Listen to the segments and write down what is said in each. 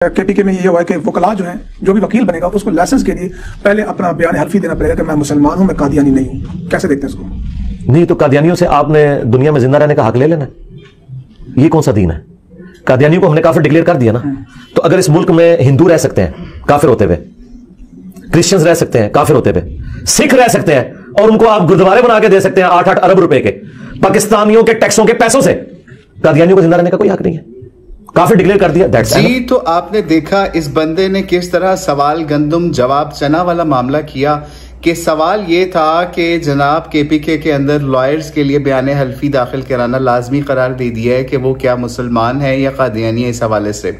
KPK में ये हुआ है कि वकला जो हैं, जो भी वकील बनेगा उसको लाइसेंस के लिए पहले अपना बयान हल्फी देना पड़ेगा कि मैं मुसलमान हूं, मैं कादियानी नहीं हूं। कैसे देखते हैं इसको? नहीं तो कादियानियों से आपने दुनिया में जिंदा रहने का हक ले लेना, ये कौन सा दीन है? कादियानियों को हमने काफिर डिक्लेयर कर दिया ना। तो अगर इस मुल्क में हिंदू रह सकते हैं काफिर होते हुए, क्रिश्चियंस रह सकते हैं काफिर होते हुए, सिख रह सकते हैं और उनको आप गुरुद्वारे बना के दे सकते हैं 8-8 अरब रुपए के पाकिस्तानियों के टैक्सों के पैसों से, कादियानियों को जिंदा रहने का कोई हक नहीं है। काफिर डिक्लेयर कर दिया। जी, तो आपने देखा इस बंदे ने किस तरह सवाल गंदुम जवाब चना वाला मामला किया कि सवाल ये था कि जनाब केपीके के अंदर लॉयर्स के लिए बयान हल्फी दाखिल कराना लाजमी करार दे दिया है कि वो क्या मुसलमान है या कादियानी है। इस हवाले से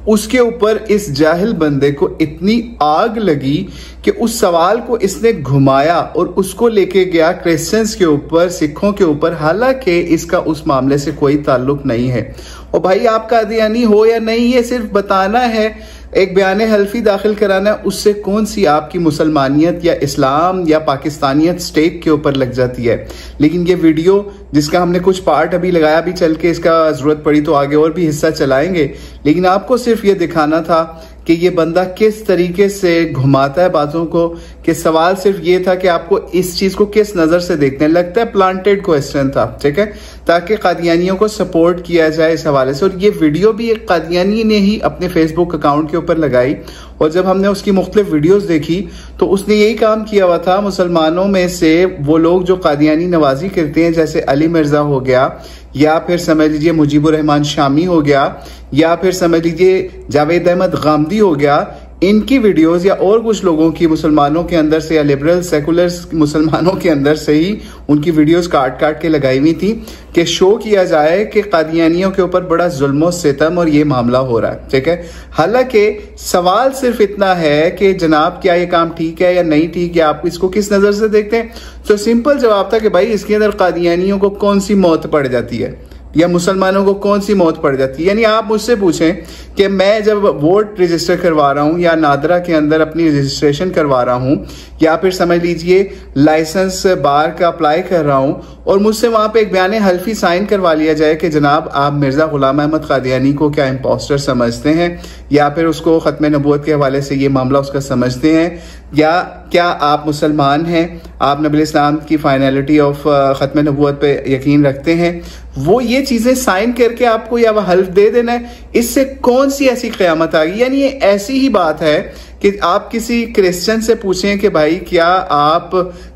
उसके ऊपर इस जाहिल बंदे को इतनी आग लगी कि उस सवाल को इसने घुमाया और उसको लेके गया क्रिश्चियंस के ऊपर, सिखों के ऊपर, हालांकि इसका उस मामले से कोई ताल्लुक नहीं है। और भाई आप कादियानी हो या नहीं, ये सिर्फ बताना है, एक बयान हल्फी दाखिल कराना, उससे कौन सी आपकी मुसलमानियत या इस्लाम या पाकिस्तानियत स्टेक के ऊपर लग जाती है। लेकिन ये वीडियो जिसका हमने कुछ पार्ट अभी लगाया, भी चल के इसका जरूरत पड़ी तो आगे और भी हिस्सा चलाएंगे, लेकिन आपको सिर्फ ये दिखाना था कि ये बंदा किस तरीके से घुमाता है बातों को। कि सवाल सिर्फ ये था कि आपको इस चीज को किस नजर से देखते हैं। लगता है प्लांटेड क्वेश्चन था, ठीक है, ताकि कादियानियों को सपोर्ट किया जाए इस हवाले से। और ये वीडियो भी एक कादियानी ने ही अपने फेसबुक अकाउंट के ऊपर लगाई और जब हमने उसकी मुख्तलिफ वीडियोस देखी तो उसने यही काम किया हुआ था। मुसलमानों में से वो लोग जो कादियानी नवाजी करते हैं, जैसे अली मिर्जा हो गया, या फिर समझ लीजिए मुजीबुर रहमान शामी हो गया, या फिर समझ लीजिए जावेद अहमद गामदी हो गया, इनकी वीडियोस या और कुछ लोगों की मुसलमानों के अंदर से या लिबरल सेकुलर्स मुसलमानों के अंदर से ही उनकी वीडियोस काट काट के लगाई हुई थी कि शो किया जाए कि कादियानियों के ऊपर बड़ा जुल्म सितम और ये मामला हो रहा है, ठीक है। हालांकि सवाल सिर्फ इतना है कि जनाब क्या ये काम ठीक है या नहीं ठीक है, आप इसको किस नजर से देखते हैं। तो सिंपल जवाब था कि भाई इसके अंदर कादियानियों को कौन सी मौत पड़ जाती है या मुसलमानों को कौन सी मौत पड़ जाती है। यानी आप मुझसे पूछें कि मैं जब वोट रजिस्टर करवा रहा हूं या नादरा के अंदर अपनी रजिस्ट्रेशन करवा रहा हूं या फिर समझ लीजिए लाइसेंस बार का अप्लाई कर रहा हूं और मुझसे वहां पे एक बयान हल्फी साइन करवा लिया जाए कि जनाब आप मिर्जा गुलाम अहमद कादियानी को क्या इम्पोस्टर समझते हैं या फिर उसको खत्म नबूवत के हवाले से ये मामला उसका समझते हैं, या क्या आप मुसलमान हैं, आप नबी इस्लाम की फाइनलिटी ऑफ खत्म नबूवत पे यकीन रखते हैं, वो ये चीजें साइन करके आपको या वह हल्फ दे देना है। इससे कौन सी ऐसी क़यामत आ गई। यानी ये ऐसी ही बात है कि आप किसी क्रिश्चियन से पूछें कि भाई क्या आप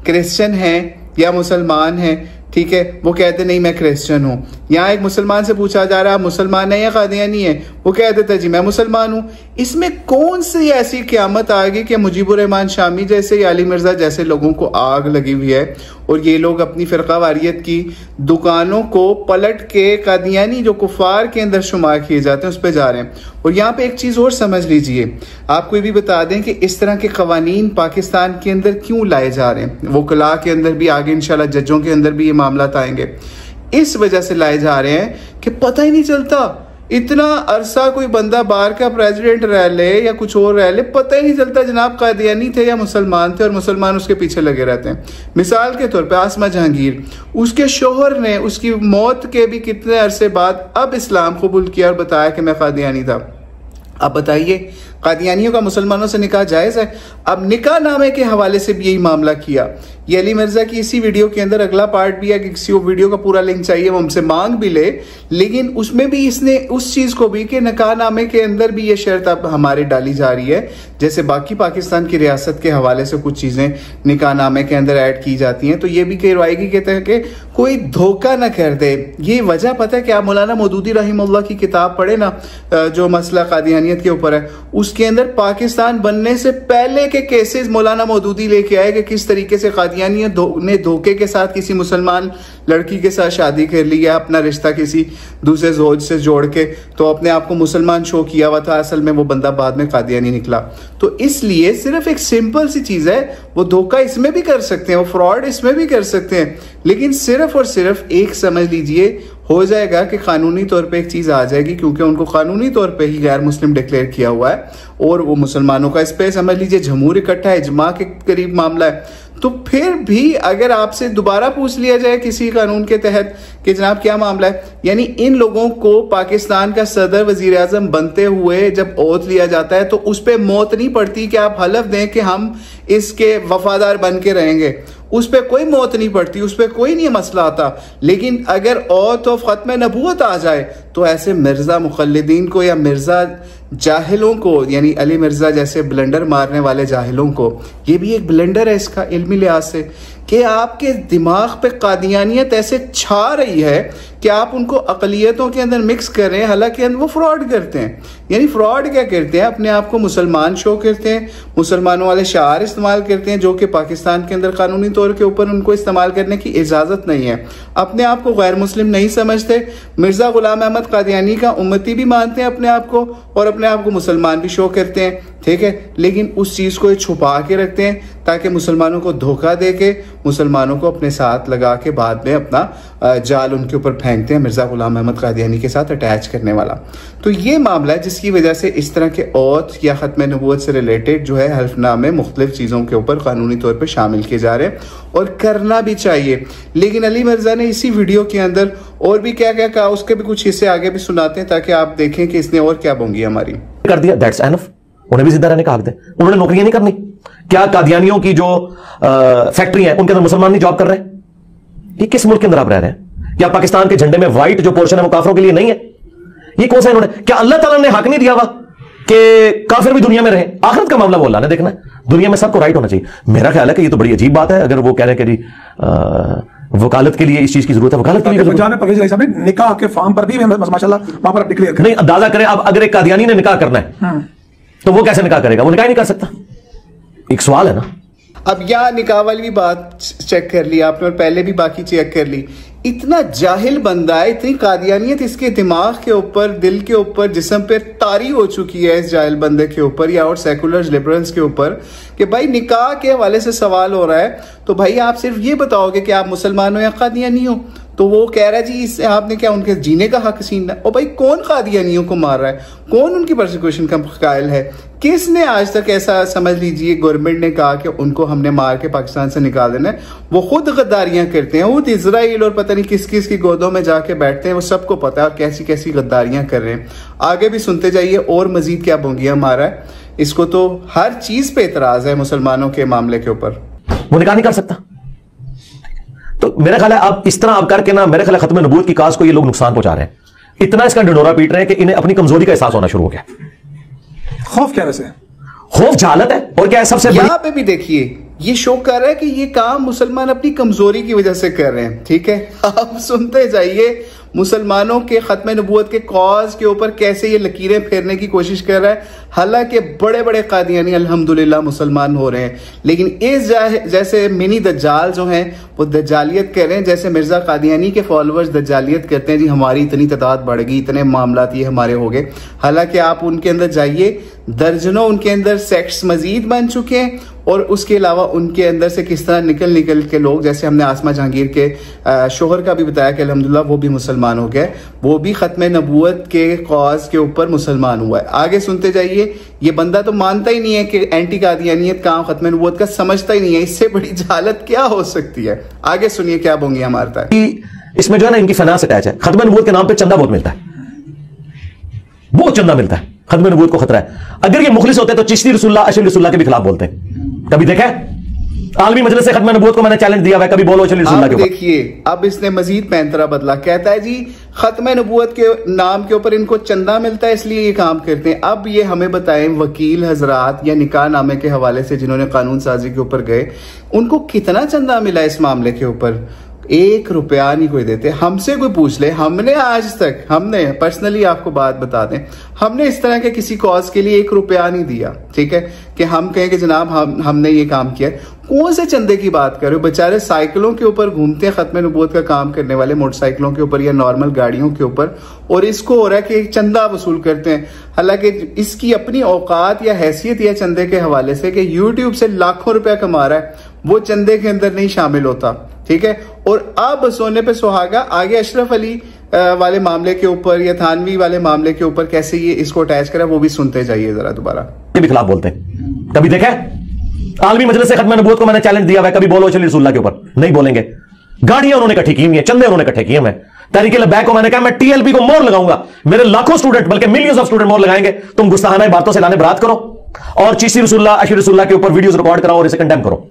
क्रिश्चियन हैं या मुसलमान हैं, ठीक है, वो कहते नहीं मैं क्रिश्चियन हूं। यहाँ एक मुसलमान से पूछा जा रहा है मुसलमान है या कादियानी है, वो कह देता है जी मैं मुसलमान हूं। इसमें कौन सी ऐसी क़यामत आ गई कि मुजीबुर रहमान शामी जैसे या अली मिर्जा जैसे लोगों को आग लगी हुई है और ये लोग अपनी फिरका वारियत की दुकानों को पलट के कादियानी जो कुफार के अंदर शुमार किए जाते हैं उस पर जा रहे हैं। और यहाँ पे एक चीज और समझ लीजिए, आपको ये भी बता दें कि इस तरह के कवानीन पाकिस्तान के अंदर क्यों लाए जा रहे हैं, वकला के अंदर भी आगे इंशाल्लाह जजों के अंदर भी ये मामला आएंगे, इस वजह से लाए जा रहे हैं कि पता ही नहीं चलता। इतना अरसा कोई बंदा बाहर का प्रेसिडेंट रह ले या कुछ और रह ले, पता ही नहीं चलता जनाब कादियानी थे या मुसलमान थे, और मुसलमान उसके पीछे लगे रहते हैं। मिसाल के तौर पे आसमा जहांगीर, उसके शोहर ने उसकी मौत के भी कितने अरसे बाद अब इस्लाम कबूल किया और बताया कि मैं कादियानी था। अब बताइए कादियानियों का मुसलमानों से निकाह जायज है? अब निकाह नामे के हवाले से भी यही मामला किया। ये अली मिर्जा की इसी वीडियो के अंदर अगला पार्ट भी है कि किसी को वीडियो का पूरा लिंक चाहिए वो हमसे मांग भी ले, लेकिन उसमें भी इसने उस चीज को भी कि निकाह नामे के अंदर भी ये शर्त अब हमारे डाली जा रही है, जैसे बाकी पाकिस्तान की रियासत के हवाले से कुछ चीजें निकाह नामे के अंदर ऐड की जाती हैं, तो ये भी कहवाएगी कहते हैं कि कोई धोखा न कर दे। ये वजह पता है कि आप मौलाना मौदूदी रहीमुल्लाह की किताब पढ़े ना, जो मसला कादियानियत के ऊपर है, उसके अंदर पाकिस्तान बनने से पहले के केसेस मौलाना मौदूदी लेके आए कि किस तरीके से कादियानियत ने धोखे के साथ किसी मुसलमान लड़की के साथ शादी कर ली या अपना रिश्ता किसी दूसरे जोज से जोड़ के तो अपने आप को मुसलमान शो किया हुआ था, असल में वो बंदा बाद में कादियानी निकला। तो इसलिए सिर्फ एक सिंपल सी चीज है, वो धोखा इसमें भी कर सकते हैं, वो फ्रॉड इसमें भी कर सकते हैं, लेकिन सिर्फ और सिर्फ एक समझ लीजिए हो जाएगा कि कानूनी तौर पे एक चीज आ जाएगी, क्योंकि उनको कानूनी तौर पे ही गैर मुस्लिम डिक्लेयर किया हुआ है और वो मुसलमानों का इस पे समझ लीजिए जमहूर इकट्ठा है, इजमा के करीब मामला है। तो फिर भी अगर आपसे दोबारा पूछ लिया जाए किसी कानून के तहत कि जनाब क्या मामला है, यानी इन लोगों को पाकिस्तान का सदर वजीर आजम बनते हुए जब ओथ लिया जाता है तो उस पर मौत नहीं पड़ती कि आप हलफ दें कि हम इसके वफादार बन के रहेंगे, उस पर कोई मौत नहीं पड़ती, उस पर कोई नहीं मसला आता। लेकिन अगर ओथ ऑफ खत्म नबूवत आ जाए तो ऐसे मिर्जा मुखल्लिदीन को या मिर्जा जाहिलों को, यानी अली मिर्जा जैसे ब्लेंडर मारने वाले जाहिलों को, ये भी एक ब्लेंडर है इसका इल्मी लिहाज से, कि आपके दिमाग पे कादियानियत ऐसे छा रही है कि आप उनको अकलियतों के अंदर मिक्स कर रहे हैं, हालांकि वो फ्रॉड करते हैं। यानी फ्रॉड क्या करते हैं, अपने आप को मुसलमान शो करते हैं, मुसलमानों वाले शार इस्तेमाल करते हैं जो कि पाकिस्तान के अंदर कानूनी तौर के ऊपर उनको इस्तेमाल करने की इजाजत नहीं है, अपने आप को गैर मुस्लिम नहीं समझते, मिर्जा गुलाम अहमद कादियानी का उम्मती भी मानते हैं अपने आप को और अपने आप को मुसलमान भी शो करते हैं, ठीक है। लेकिन उस चीज को छुपा के रखते हैं ताकि मुसलमानों को धोखा दे के मुसलमानों को अपने साथ लगा के बाद में अपना जाल उनके ऊपर फेंकते हैं, मिर्जा गुलाम अहमद कादियानी के साथ अटैच करने वाला। तो ये मामला है जिसकी वजह से इस तरह के औथ या खत्म नबूवत से रिलेटेड जो है हल्फनामे मुख्तलिफ चीज़ों के ऊपर कानूनी तौर पर शामिल किए जा रहे हैं और करना भी चाहिए। लेकिन अली मिर्जा ने इसी वीडियो के अंदर और भी क्या क्या कहा, उसके भी कुछ हिस्से आगे भी सुनाते हैं ताकि आप देखें कि इसने और क्या बोंगी हमारी कर दिया। That's enough. उन्हें भी जिंदा रहने का हक दे, उन्होंने नौकरियां नहीं करनी। क्या कादियानियों की जो फैक्ट्री है उनके अंदर मुसलमान नहीं जॉब कर रहे हैं? ये किस मुल्क के अंदर आप रह रहे हैं? क्या पाकिस्तान के झंडे में व्हाइट जो पोर्शन है वो काफिरों के लिए नहीं है? ये कौन सा इन्होंने, क्या अल्लाह ताला ने हक नहीं दिया हुआ कि काफिर भी दुनिया में रहे? आखिरत का मामला वो अल्लाह ने देखना है, दुनिया में सबको राइट होना चाहिए। मेरा ख्याल है कि ये तो बड़ी अजीब बात है अगर वो कह रहे हैं कि जी वकालत के लिए इस चीज की जरूरत है। वकालत के लिए निकाह के फॉर्म पर भी माशाल्लाह वहां पर डिक्लेयर करें। नहीं, अंदाजा करें अब अगर एक कादियानी ने निकाह करना है तो वो कैसे निकाह करेगा? वो निकाह नहीं कर सकता। एक सवाल है ना। अब यहाँ निकाह वाली भी बात चेक कर ली आपने और पहले भी बाकी चेक कर ली। इतना जाहिल बंदा है, इतनी कादियानियत इसके दिमाग के ऊपर, दिल के ऊपर, जिस्म पे तारी हो चुकी है इस जाहिल बंदे के ऊपर या और सेकुलर लिबरल्स के ऊपर कि भाई निकाह के हवाले से सवाल हो रहा है तो भाई आप सिर्फ ये बताओगे कि आप मुसलमान हो या कादियानी हो, तो वो कह रहा है जी इससे आपने क्या उनके जीने का हक छीना। और भाई कौन कादियानियों को मार रहा है, कौन उनकी प्रोसिक्यूशन का कायल है? किसने आज तक ऐसा समझ लीजिए गवर्नमेंट ने कहा कि उनको हमने मार के पाकिस्तान से निकाल देना है? वो खुद गद्दारियां करते हैं, वो इजराइल और पता नहीं किस किस की गोदों में जाके बैठते हैं, वो सबको पता है और कैसी कैसी गद्दारियां कर रहे हैं। आगे भी सुनते जाइए और मजीद क्या बोंगियां मारा है। इसको तो हर चीज पे इतराज है मुसलमानों के मामले के ऊपर। वो निकाह नहीं कर सकता। तो मेरा ख्याल है आप इस तरह आप करके ना, मेरे ख्याल खत्म नबूवत की काज को ये लोग नुकसान पहुंचा रहे हैं। इतना इसका ढिंढोरा पीट रहे हैं कि इन्हें अपनी कमजोरी का एहसास होना शुरू हो गया। खौफ क्या वैसे? खौफ जहालत है और क्या है सबसे यहां पे भी देखिए ये शो कर रहा है कि ये काम मुसलमान अपनी कमजोरी की वजह से कर रहे हैं, ठीक है। आप सुनते जाइए मुसलमानों के खत्म नबूवत के कॉज के ऊपर कैसे ये लकीरें फेरने की कोशिश कर रहा है। हालांकि बड़े बड़े कादियानी अल्हम्दुलिल्लाह मुसलमान हो रहे हैं, लेकिन इस जैसे मिनी दज्जाल जो हैं वो दज्जालियत कर रहे हैं। जैसे मिर्जा कादियानी के फॉलोअर्स दज्जालियत करते हैं, जी हमारी इतनी तादाद बढ़ गई, इतने मामलात ये हमारे हो गए। हालांकि आप उनके अंदर जाइए, दर्जनों उनके अंदर सेक्ट्स मजीद बन चुके हैं और उसके अलावा उनके अंदर से किस तरह निकल निकल के लोग, जैसे हमने आसमा जहांगीर के शोहर का भी बताया कि अल्हम्दुलिल्लाह वो भी मुसलमान हो गए, वो भी खत्म नबूवत के कॉज के ऊपर मुसलमान हुआ है। आगे सुनते जाइए। ये बंदा तो मानता ही नहीं है कि एंटी कादियानियत काम खत्म नबूवत का, समझता ही नहीं है। इससे बड़ी जहालत क्या हो सकती है? आगे सुनिए क्या बोंगियां मारता है। इसमें जो है ना इनकी फाइनेंस अटैच है। खत्म नबूवत के नाम पे चंदा बहुत मिलता है, बहुत चंदा मिलता है। खत्म नबूवत को खतरा है। अगर ये मुखलिस होते तो चिश्ती रसूलुल्लाह अशरी रसूलुल्लाह के भी खिलाफ बोलते। कभी देखा आलमी मजलिस से खत्म नबूवत को मैंने चैलेंज दिया है, कभी बोलो अशरी रसूलुल्लाह के ऊपर। देखिए अब इसने मजीद पैंतरा बदला, कहता है जी खत्म नबूवत के नाम के ऊपर इनको चंदा मिलता है इसलिए ये काम करते हैं। अब ये हमें बताएं वकील हजरात या निकाह नामे के हवाले से जिन्होंने कानून साजी के ऊपर गए, उनको कितना चंदा मिला इस मामले के ऊपर? 1 रुपया नहीं कोई देते। हमसे कोई पूछ ले, हमने आज तक, हमने पर्सनली आपको बात बता दें, हमने इस तरह के किसी कॉज के लिए 1 रुपया नहीं दिया, ठीक है, कि हम कहें कि जनाब हमने ये काम किया। कौन से चंदे की बात कर रहे हो? बेचारे साइकिलों के ऊपर घूमते हैं खत्म नबूवत का काम करने वाले, मोटरसाइकिलों के ऊपर या नॉर्मल गाड़ियों के ऊपर, और इसको हो रहा है कि चंदा वसूल करते हैं। हालांकि इसकी अपनी औकात या हैसियत या चंदे के हवाले से कि यूट्यूब से लाखों रुपया कमा रहा है, वो चंदे के अंदर नहीं शामिल होता, ठीक है। और अब सोने पे सुहागा आगे अशरफ अली वाले मामले के ऊपर या थानवी वाले मामले के ऊपर कैसे ये इसको अटैच करा, वो भी सुनते जाइए जरा दोबारा। के भी खिलाफ बोलते हैं। कभी देखा आलमी मजलिस खत्म नबूवत को मैंने चैलेंज दिया हुआ है, कभी बोलो चली रसूलुल्लाह के ऊपर, नहीं बोलेंगे। गाड़ियां उन्होंने इकट्ठी की हुई है, चंदे उन्होंने इकट्ठे किए। मैं तहरीक लब्बैक को मैंने कहा मैं टीएलपी को मोहर लगाऊंगा, मेरे लाखों स्टूडेंट बल्कि मिलियंस ऑफ स्टूडेंट मोहर लगाएंगे। तुम गुस्ताखाना बातों से लाने बरात करो और चीसी रसूलुल्लाह अशीर रसूलुल्लाह के ऊपर वीडियोस रिकॉर्ड कराओ और इसे कंडेम करो।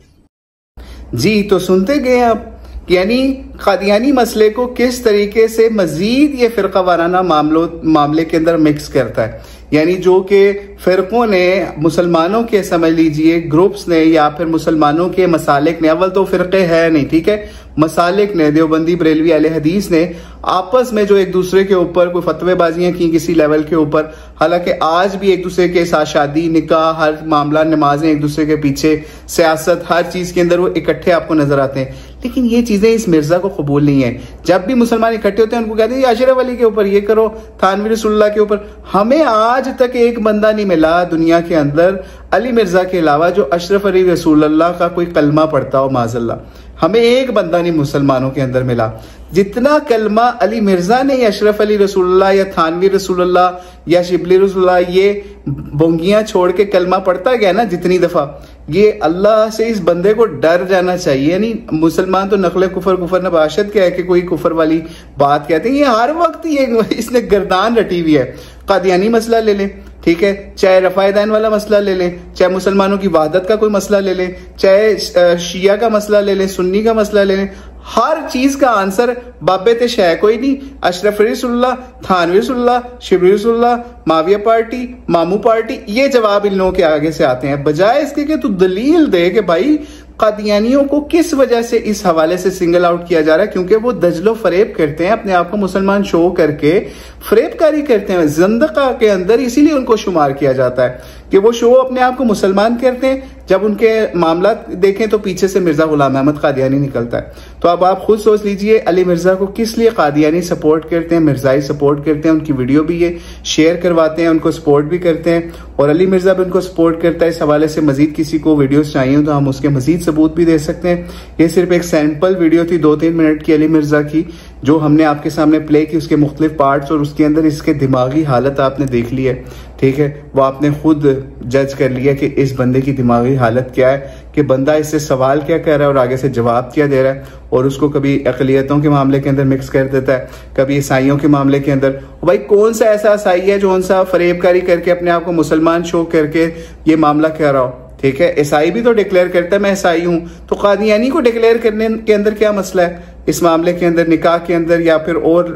जी, तो सुनते गए आप, यानी कादियानी मसले को किस तरीके से मजीद ये फिरका वाराना मामले के अंदर मिक्स करता है। यानी जो कि फिरकों ने, मुसलमानों के समझ लीजिए ग्रुप्स ने, या फिर मुसलमानों के मसालिक ने, अव्वल तो फिरके है नहीं, ठीक है, मसालिक ने, देवबंदी बरेलवी अहले हदीस ने आपस में जो एक दूसरे के ऊपर कोई फतवेबाजियां की किसी लेवल के ऊपर, हालांकि आज भी एक दूसरे के साथ शादी, निकाह, हर मामला, नमाजें एक दूसरे के पीछे, सियासत, हर चीज के अंदर वो इकट्ठे आपको नजर आते हैं। लेकिन ये चीजें इस मिर्जा को कबूल नहीं है। जब भी मुसलमान इकट्ठे होते हैं उनको कहते हैं अशरफ अली के ऊपर ये करो, थानवी रसूलुल्लाह के ऊपर। हमें आज तक एक बंदा नहीं मिला दुनिया के अंदर अली मिर्जा के अलावा जो अशरफ अली रसूलुल्लाह का कोई कलमा पढ़ता हो, माज़अल्लाह। हमें एक बंदा नहीं मुसलमानों के अंदर मिला जितना कलमा अली मिर्जा ने, या अशरफ अली रसूलुल्लाह या थानवी रसूलुल्लाह या शिबली रसूलुल्लाह, ये बोंगियां छोड़ के कलमा पढ़ता गया ना जितनी दफा, ये अल्लाह से इस बंदे को डर जाना चाहिए। यानी मुसलमान तो नकले कुफर नबाशत क्या है कि कोई कुफर वाली बात कहते हैं, ये हर वक्त ये इसने गर्दान रटी हुई है। कादियानी मसला ले लें, ठीक है, चाहे रफायदान वाला मसला ले लें, चाहे मुसलमानों की वहदत का कोई मसला ले लें, चाहे शिया का मसला ले लें, सुन्नी का मसला ले लें, हर चीज का आंसर बाबे ते शय कोई नहीं। अशरफ रसूलुल्लाह, थानवी रसूलुल्लाह, शिबली रसूलुल्लाह, माविया पार्टी, मामू पार्टी, ये जवाब इन लोगों के आगे से आते हैं, बजाय इसके कि तू दलील दे कि भाई कादियानियों को किस वजह से इस हवाले से सिंगल आउट किया जा रहा है। क्योंकि वो दजलो फरेब करते हैं, अपने आप को मुसलमान शो करके फरेबकारी करते हैं ज़िंदगा के अंदर, इसीलिए उनको शुमार किया जाता है कि वो शो अपने आप को मुसलमान करते हैं। जब उनके मामला देखें तो पीछे से मिर्जा गुलाम अहमद कादियानी निकलता है। तो अब आप खुद सोच लीजिए अली मिर्जा को किस लिए कादियानी सपोर्ट करते हैं, मिर्जाई सपोर्ट करते हैं। उनकी वीडियो भी ये शेयर करवाते हैं, उनको सपोर्ट भी करते हैं, और अली मिर्जा भी उनको सपोर्ट करता है। इस हवाले से मजीद किसी को वीडियोस चाहिए तो हम उसके मजीद सबूत भी दे सकते हैं। ये सिर्फ एक सैंपल वीडियो थी 2-3 मिनट की अली मिर्जा की, जो हमने आपके सामने प्ले की, उसके मुख्तलिफ पार्ट्स, और उसके अंदर इसके दिमागी हालत आपने देख ली है, ठीक है। वो आपने खुद जज कर लिया कि इस बंदे की दिमागी हालत क्या है, कि बंदा इससे सवाल क्या कर रहा है और आगे से जवाब क्या दे रहा है, और उसको कभी अक़लियतों के मामले के अंदर मिक्स कर देता है, कभी ईसाइयों के मामले के अंदर। भाई कौन सा ऐसा ईसाई है जो उनसा फरेबकारी करके अपने आप को मुसलमान शो करके ये मामला कह रहा हो, ठीक है। ईसाई भी तो डिक्लेयर करता है मैं ईसाई हूं, तो कादियानी को डिक्लेयर करने के अंदर क्या मसला है इस मामले के अंदर, निकाह के अंदर या फिर और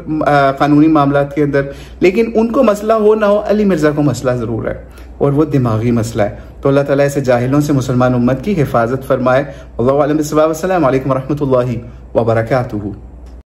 कानूनी मामला के अंदर। लेकिन उनको मसला हो ना हो, अली मिर्जा को मसला जरूर है, और वो दिमागी मसला है। तो अल्लाह ताला ऐसे जाहिलों से मुसलमान उम्मत की हिफाजत फरमाए। अल्लाहु अलम बिस्सवाब। अस्सलामु अलैकुम व रहमतुल्लाहि व बरकातुहू।